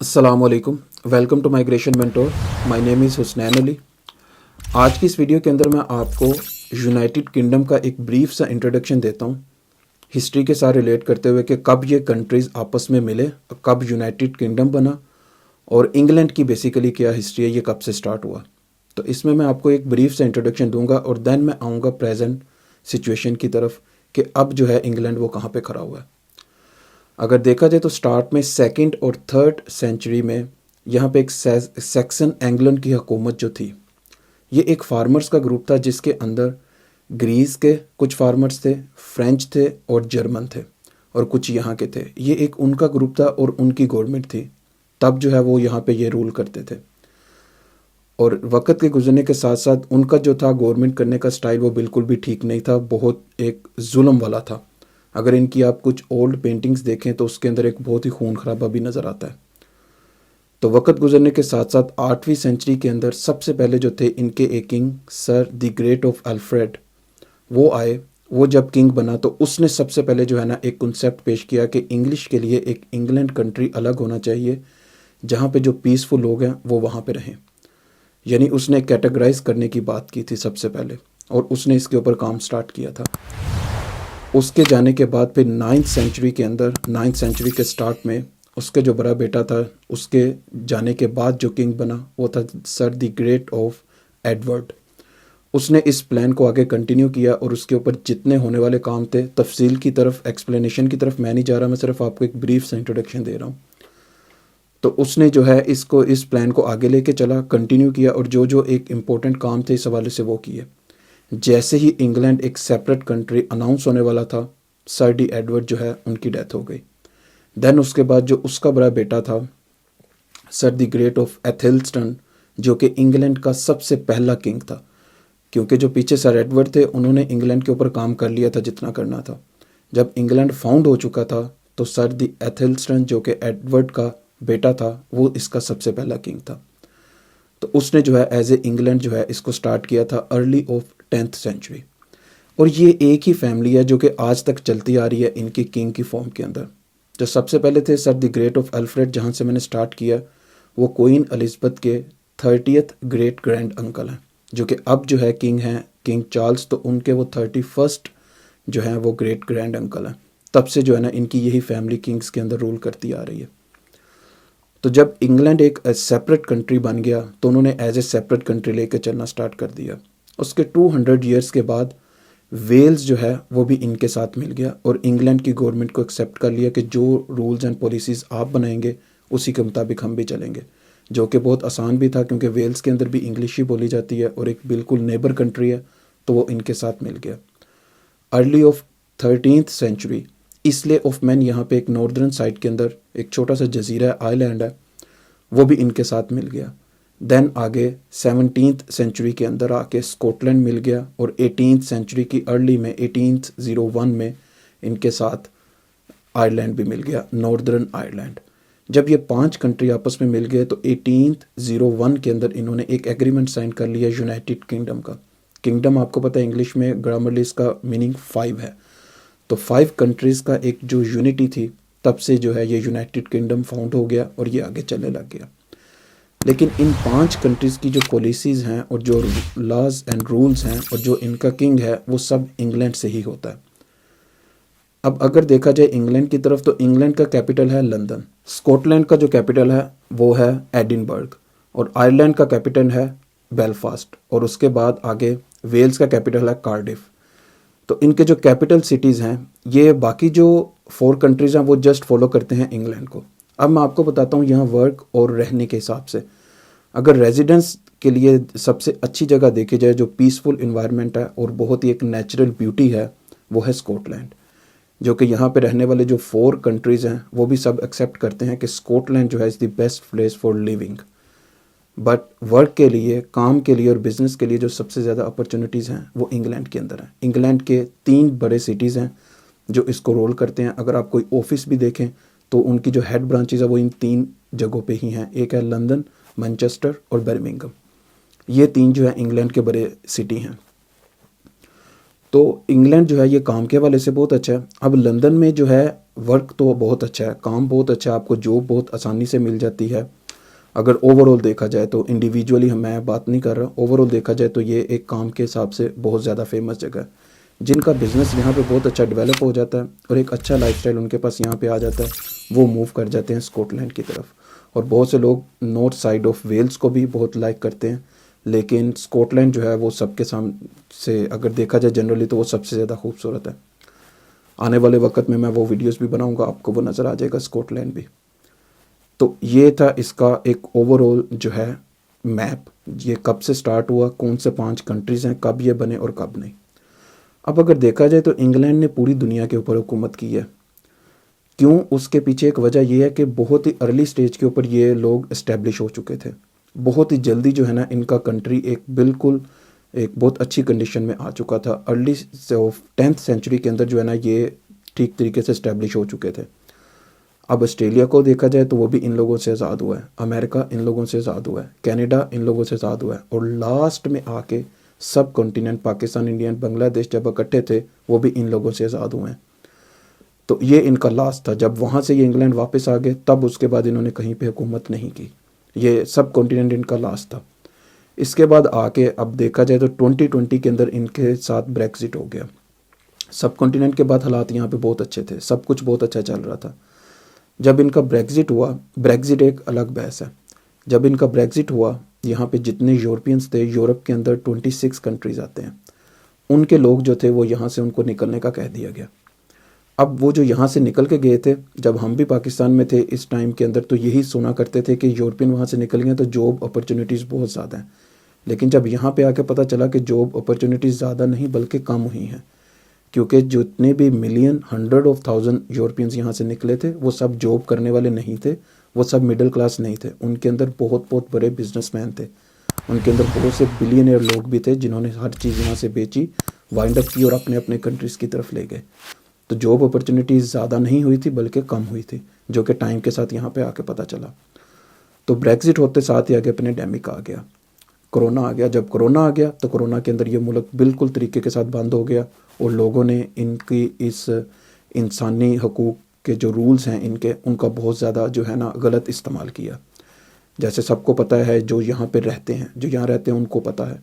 अस्सलामुअलैकुम, welcome to migration mentor. My name is Husnain Ali. आज की इस वीडियो के अंदर मैं आपको यूनाइटेड किंगडम का एक ब्रीफ सा इंट्रोडक्शन देता हूँ, हिस्ट्री के साथ रिलेट करते हुए कि कब ये कंट्रीज़ आपस में मिले, कब यूनाइटेड किंगडम बना और इंग्लैंड की बेसिकली क्या हिस्ट्री है, ये कब से स्टार्ट हुआ। तो इसमें मैं आपको एक ब्रीफ सा इंट्रोडक्शन दूंगा और देन मैं आऊँगा प्रेजेंट सिचुएशन की तरफ कि अब जो है इंग्लैंड वो कहाँ पर खड़ा हुआ है। अगर देखा जाए तो स्टार्ट में सेकंड और थर्ड सेंचुरी में यहाँ पे एक सैक्सन एंग्लन की हुकूमत जो थी, ये एक फार्मर्स का ग्रुप था जिसके अंदर ग्रीस के कुछ फार्मर्स थे, फ्रेंच थे और जर्मन थे और कुछ यहाँ के थे। ये एक उनका ग्रुप था और उनकी गवर्नमेंट थी। तब जो है वो यहाँ पे ये रूल करते थे और वक्त के गुजरने के साथ साथ उनका जो था गवर्नमेंट करने का स्टाइल वो बिल्कुल भी ठीक नहीं था, बहुत एक जुल्म वाला था। अगर इनकी आप कुछ ओल्ड पेंटिंग्स देखें तो उसके अंदर एक बहुत ही खून खराबा भी नज़र आता है। तो वक्त गुजरने के साथ साथ 8वीं सेंचुरी के अंदर सबसे पहले जो थे इनके एक king sir the great of Alfred वो आए। वो जब किंग बना तो उसने सबसे पहले जो है ना एक कॉन्सेप्ट पेश किया कि इंग्लिश के लिए एक इंग्लैंड कंट्री अलग होना चाहिए, जहाँ पे जो पीसफुल लोग हैं वो वहाँ पे रहें। यानी उसने कैटेगराइज करने की बात की थी सबसे पहले और उसने इसके ऊपर काम स्टार्ट किया था। उसके जाने के बाद फिर 9th सेंचुरी के अंदर 9th सेंचुरी के स्टार्ट में उसके जो बड़ा बेटा था, उसके जाने के बाद जो किंग बना वो था sir the great of Edward. उसने इस प्लान को आगे कंटिन्यू किया और उसके ऊपर जितने होने वाले काम थे, तफसील की तरफ, एक्सप्लेनेशन की तरफ मैं नहीं जा रहा, मैं सिर्फ आपको एक ब्रीफ सा इंट्रोडक्शन दे रहा हूँ। तो उसने जो है इस प्लान को आगे लेके चला, कंटिन्यू किया और जो जो एक इम्पोर्टेंट काम थे इस हवाले से वो किए। जैसे ही इंग्लैंड एक सेपरेट कंट्री अनाउंस होने वाला था, सर डी एडवर्ड जो है उनकी डेथ हो गई। देन उसके बाद जो उसका बड़ा बेटा था सर द ग्रेट ऑफ एथेल्स्टन, जो कि इंग्लैंड का सबसे पहला किंग था, क्योंकि जो पीछे सर एडवर्ड थे उन्होंने इंग्लैंड के ऊपर काम कर लिया था जितना करना था। जब इंग्लैंड फाउंड हो चुका था तो सर द एथेल्स्टन जो कि एडवर्ड का बेटा था वो इसका सबसे पहला किंग था। तो उसने जो है एज ए इंग्लैंड जो है इसको स्टार्ट किया था अर्ली ऑफ 10th सेंचुरी। और ये एक ही फैमिली है जो कि आज तक चलती आ रही है इनकी किंग की फॉर्म के अंदर। जो सबसे पहले थे sir the great of Alfred, जहाँ से मैंने स्टार्ट किया, वो क्वीन एलिजबेथ के 30th ग्रेट ग्रैंड अंकल हैं, जो कि अब जो है किंग हैं किंग चार्ल्स, तो उनके वो 31st जो है वो ग्रेट ग्रैंड अंकल हैं। तब से जो है ना इनकी यही फैमिली किंग्स के अंदर रूल करती आ रही है। तो जब इंग्लैंड एक सेपरेट कंट्री बन गया तो उन्होंने एज ए सेपरेट कंट्री लेकर चलना स्टार्ट कर दिया। उसके 200 ईयर्स के बाद वेल्स जो है वो भी इनके साथ मिल गया और इंग्लैंड की गवर्नमेंट को एक्सेप्ट कर लिया कि जो रूल्स एंड पॉलिसीज़ आप बनाएंगे उसी के मुताबिक हम भी चलेंगे, जो कि बहुत आसान भी था क्योंकि वेल्स के अंदर भी इंग्लिश ही बोली जाती है और एक बिल्कुल नेबर कंट्री है, तो वो इनके साथ मिल गया। Early of 13th century Isle of Man, यहाँ पे एक नॉर्दर्न साइड के अंदर एक छोटा सा जजीरा है, आइलैंड है, वो भी इनके साथ मिल गया। देन आगे 17th सेंचुरी के अंदर आके स्कॉटलैंड मिल गया और 18th सेंचुरी की अर्ली में 1801 में इनके साथ आयरलैंड भी मिल गया, नॉर्दर्न आयरलैंड। जब ये 5 कंट्री आपस में मिल गए तो 1801 के अंदर इन्होंने एक एग्रीमेंट साइन कर लिया यूनाइटेड किंगडम का। किंगडम आपको पता है इंग्लिश में ग्रामरली इसका मीनिंग 5 है। तो 5 कंट्रीज़ का एक जो यूनिटी थी, तब से जो है ये यूनाइटेड किंगडम फाउंड हो गया और ये आगे चलने लग गया। लेकिन इन 5 कंट्रीज़ की जो पॉलिसीज़ हैं और जो लॉज एंड रूल्स हैं और जो इनका किंग है वो सब इंग्लैंड से ही होता है। अब अगर देखा जाए इंग्लैंड की तरफ तो इंग्लैंड का कैपिटल है लंदन, स्कॉटलैंड का जो कैपिटल है वो है एडिनबर्ग और आयरलैंड का कैपिटल है बेलफास्ट और उसके बाद आगे वेल्स का कैपिटल है कार्डिफ। तो इनके जो कैपिटल सिटीज़ हैं, ये बाकी जो 4 कंट्रीज़ हैं वो जस्ट फॉलो करते हैं इंग्लैंड को। अब मैं आपको बताता हूँ यहाँ वर्क और रहने के हिसाब से, अगर रेजिडेंस के लिए सबसे अच्छी जगह देखी जाए जो पीसफुल इन्वायरमेंट है और बहुत ही एक नेचुरल ब्यूटी है, वो है स्कॉटलैंड। जो कि यहाँ पे रहने वाले जो 4 कंट्रीज़ हैं वो भी सब एक्सेप्ट करते हैं कि स्कॉटलैंड जो है is the best place for living. But work के लिए, काम के लिए और बिज़नेस के लिए जो सबसे ज़्यादा अपॉर्चुनिटीज़ हैं वो इंग्लैंड के अंदर हैं। इंग्लैंड के 3 बड़े सिटीज़ हैं जो इसको रोल करते हैं। अगर आप कोई ऑफिस भी देखें तो उनकी जो हेड ब्रांचेज है वो इन 3 जगहों पे ही हैं। एक है लंदन, मैनचेस्टर और बर्मिंघम। ये 3 जो है इंग्लैंड के बड़े सिटी हैं। तो इंग्लैंड जो है ये काम के हवाले से बहुत अच्छा है। अब लंदन में जो है वर्क तो बहुत अच्छा है, काम बहुत अच्छा है, आपको जॉब बहुत आसानी से मिल जाती है। अगर ओवरऑल देखा जाए तो इंडिविजुअली मैं बात नहीं कर रहा, ओवरऑल देखा जाए तो ये एक काम के हिसाब से बहुत ज़्यादा फेमस जगह है। जिनका बिज़नेस यहाँ पे बहुत अच्छा डेवलप हो जाता है और एक अच्छा लाइफस्टाइल उनके पास यहाँ पे आ जाता है, वो मूव कर जाते हैं स्कॉटलैंड की तरफ। और बहुत से लोग नॉर्थ साइड ऑफ वेल्स को भी बहुत लाइक करते हैं, लेकिन स्कॉटलैंड जो है वो सबके सामने से अगर देखा जाए जनरली तो वो सबसे ज़्यादा खूबसूरत है। आने वाले वक्त में मैं वो वीडियोस भी बनाऊंगा, आपको वो नज़र आ जाएगा स्कॉटलैंड भी। तो ये था इसका एक ओवरऑल जो है मैप, ये कब से स्टार्ट हुआ, कौन से 5 कंट्रीज़ हैं, कब ये बने और कब नहीं। अब अगर देखा जाए तो इंग्लैंड ने पूरी दुनिया के ऊपर हुकूमत की है। क्यों? उसके पीछे एक वजह यह है कि बहुत ही अर्ली स्टेज के ऊपर ये लोग इस्टेब्लिश हो चुके थे। बहुत ही जल्दी जो है ना इनका कंट्री एक बिल्कुल एक बहुत अच्छी कंडीशन में आ चुका था। अर्ली 10th सेंचुरी के अंदर जो है ना ये ठीक तरीके से इस्टेब्लिश हो चुके थे। अब ऑस्ट्रेलिया को देखा जाए तो वो भी इन लोगों से आज़ाद हुआ है, अमेरिका इन लोगों से आज़ाद हुआ है, कनाडा इन लोगों से आज़ाद हुआ है, और लास्ट में आके सब कॉन्टिनेंट पाकिस्तान, इंडिया, बांग्लादेश जब इकट्ठे थे वो भी इन लोगों से आज़ाद हुए हैं। तो ये इनका लास्ट था। जब वहाँ से ये इंग्लैंड वापस आ गए तब उसके बाद इन्होंने कहीं पे हुकूमत नहीं की। ये सब कॉन्टिनेंट इनका लास्ट था। इसके बाद आके अब देखा जाए तो 2020 के अंदर इनके साथ ब्रेक्जिट हो गया। सब कॉन्टिनेंट के बाद हालात यहाँ पे बहुत अच्छे थे, सब कुछ बहुत अच्छा चल रहा था। जब इनका ब्रेक्जिट हुआ, ब्रेक्जिट एक अलग बहस है। जब इनका ब्रेक्जिट हुआ, यहाँ पे जितने यूरोपियंस थे, यूरोप के अंदर 26 कंट्रीज़ आते हैं, उनके लोग जो थे वो यहाँ से उनको निकलने का कह दिया गया। अब वो जो यहाँ से निकल के गए थे, जब हम भी पाकिस्तान में थे इस टाइम के अंदर तो यही सुना करते थे कि यूरोपियन वहाँ से निकल गए तो जॉब अपॉर्चुनिटीज़ बहुत ज़्यादा हैं। लेकिन जब यहाँ पे आके पता चला कि जॉब अपॉर्चुनिटीज़ ज़्यादा नहीं बल्कि कम हुई हैं, क्योंकि जितने भी मिलियन, 100,000 यूरोपियंस यहाँ से निकले थे वो सब जॉब करने वाले नहीं थे, वो सब मिडिल क्लास नहीं थे। उनके अंदर बहुत बहुत बड़े बिजनेसमैन थे, उनके अंदर बहुत से बिलियनियर लोग भी थे जिन्होंने हर चीज़ यहाँ से बेची, वाइंड अप की और अपने अपने कंट्रीज़ की तरफ ले गए। तो जॉब अपॉर्चुनिटीज़ ज़्यादा नहीं हुई थी बल्कि कम हुई थी, जो कि टाइम के साथ यहाँ पे आके पता चला। तो ब्रेक्जिट होते साथ ही आगे पेंडेमिक आ गया, कोरोना आ गया। जब कोरोना आ गया तो कोरोना के अंदर ये मुल्क बिल्कुल तरीके के साथ बंद हो गया और लोगों ने इनकी इस इंसानी हकूक़ के जो रूल्स हैं इनके, उनका बहुत ज़्यादा जो है ना गलत इस्तेमाल किया। जैसे सबको पता है, जो यहाँ पे रहते हैं, जो यहाँ रहते हैं उनको पता है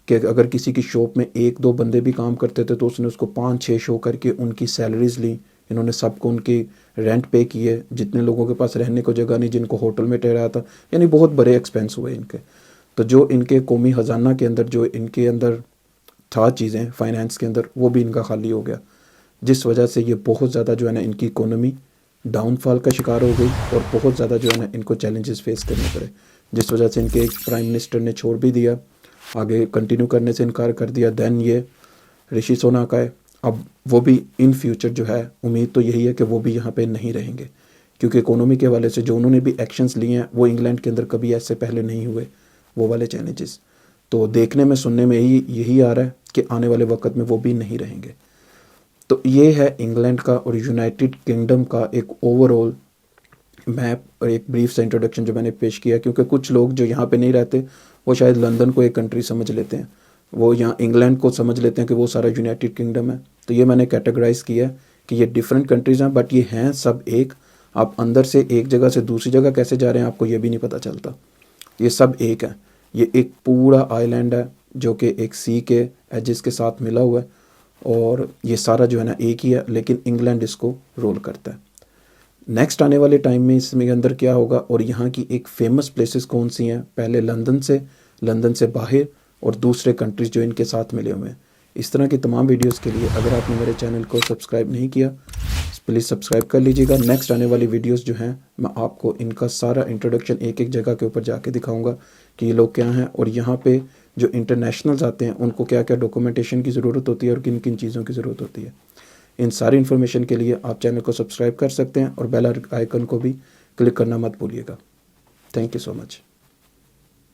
कि अगर किसी की शॉप में 1-2 बंदे भी काम करते थे तो उसने उसको 5-6 शो करके उनकी सैलरीज़ ली। इन्होंने सबको उनकी रेंट पे किए, जितने लोगों के पास रहने को जगह नहीं, जिनको होटल में ठहराया था, यानी बहुत बड़े एक्सपेंस हुए इनके। तो जो इनके कौमी ख़जाना के अंदर जो इनके अंदर था चीज़ें फाइनेंस के अंदर, वो भी इनका खाली हो गया, जिस वजह से ये बहुत ज़्यादा जो है ना इनकी इकोनॉमी डाउनफॉल का शिकार हो गई और बहुत ज़्यादा जो है ना इनको चैलेंजेस फेस करने पड़े, जिस वजह से इनके प्राइम मिनिस्टर ने छोड़ भी दिया, आगे कंटिन्यू करने से इनकार कर दिया। दैन ये ऋषि सुनक आए। अब वो भी इन फ्यूचर जो है उम्मीद तो यही है कि वो भी यहाँ पे नहीं रहेंगे, क्योंकि इकोनॉमी के हवाले से जो उन्होंने भी एक्शंस लिए हैं वो इंग्लैंड के अंदर कभी ऐसे पहले नहीं हुए, वो वाले चैलेंजेस। तो देखने में सुनने में यही आ रहा है कि आने वाले वक्त में वो भी नहीं रहेंगे। तो ये है इंग्लैंड का और यूनाइटेड किंगडम का एक ओवरऑल मैप और एक ब्रीफ सा इंट्रोडक्शन जो मैंने पेश किया, क्योंकि कुछ लोग जो यहाँ पे नहीं रहते वो शायद लंदन को एक कंट्री समझ लेते हैं, वो यहाँ इंग्लैंड को समझ लेते हैं कि वो सारा यूनाइटेड किंगडम है। तो ये मैंने कैटेगराइज किया कि ये डिफरेंट कंट्रीज़ हैं बट ये हैं सब एक। आप अंदर से एक जगह से दूसरी जगह कैसे जा रहे हैं आपको ये भी नहीं पता चलता, ये सब एक है। ये एक पूरा आइलैंड है जो कि एक सी के एजेस के साथ मिला हुआ है और ये सारा जो है ना एक ही है, लेकिन इंग्लैंड इसको रोल करता है। नेक्स्ट आने वाले टाइम में इसमें अंदर क्या होगा और यहाँ की एक फ़ेमस प्लेसेस कौन सी हैं, पहले लंदन से बाहर और दूसरे कंट्रीज़ जो इनके साथ मिले हुए हैं। इस तरह की तमाम वीडियोस के लिए अगर आपने मेरे चैनल को सब्सक्राइब नहीं किया प्लीज़ सब्सक्राइब कर लीजिएगा। नेक्स्ट आने वाली वीडियोस जो हैं मैं आपको इनका सारा इंट्रोडक्शन एक एक जगह के ऊपर जाके दिखाऊंगा कि ये लोग क्या हैं और यहाँ पे जो इंटरनेशनल्स आते हैं उनको क्या क्या डॉक्यूमेंटेशन की ज़रूरत होती है और किन किन चीज़ों की ज़रूरत होती है। इन सारी इन्फॉर्मेशन के लिए आप चैनल को सब्सक्राइब कर सकते हैं और बेल आइकन को भी क्लिक करना मत भूलिएगा। Thank you so much.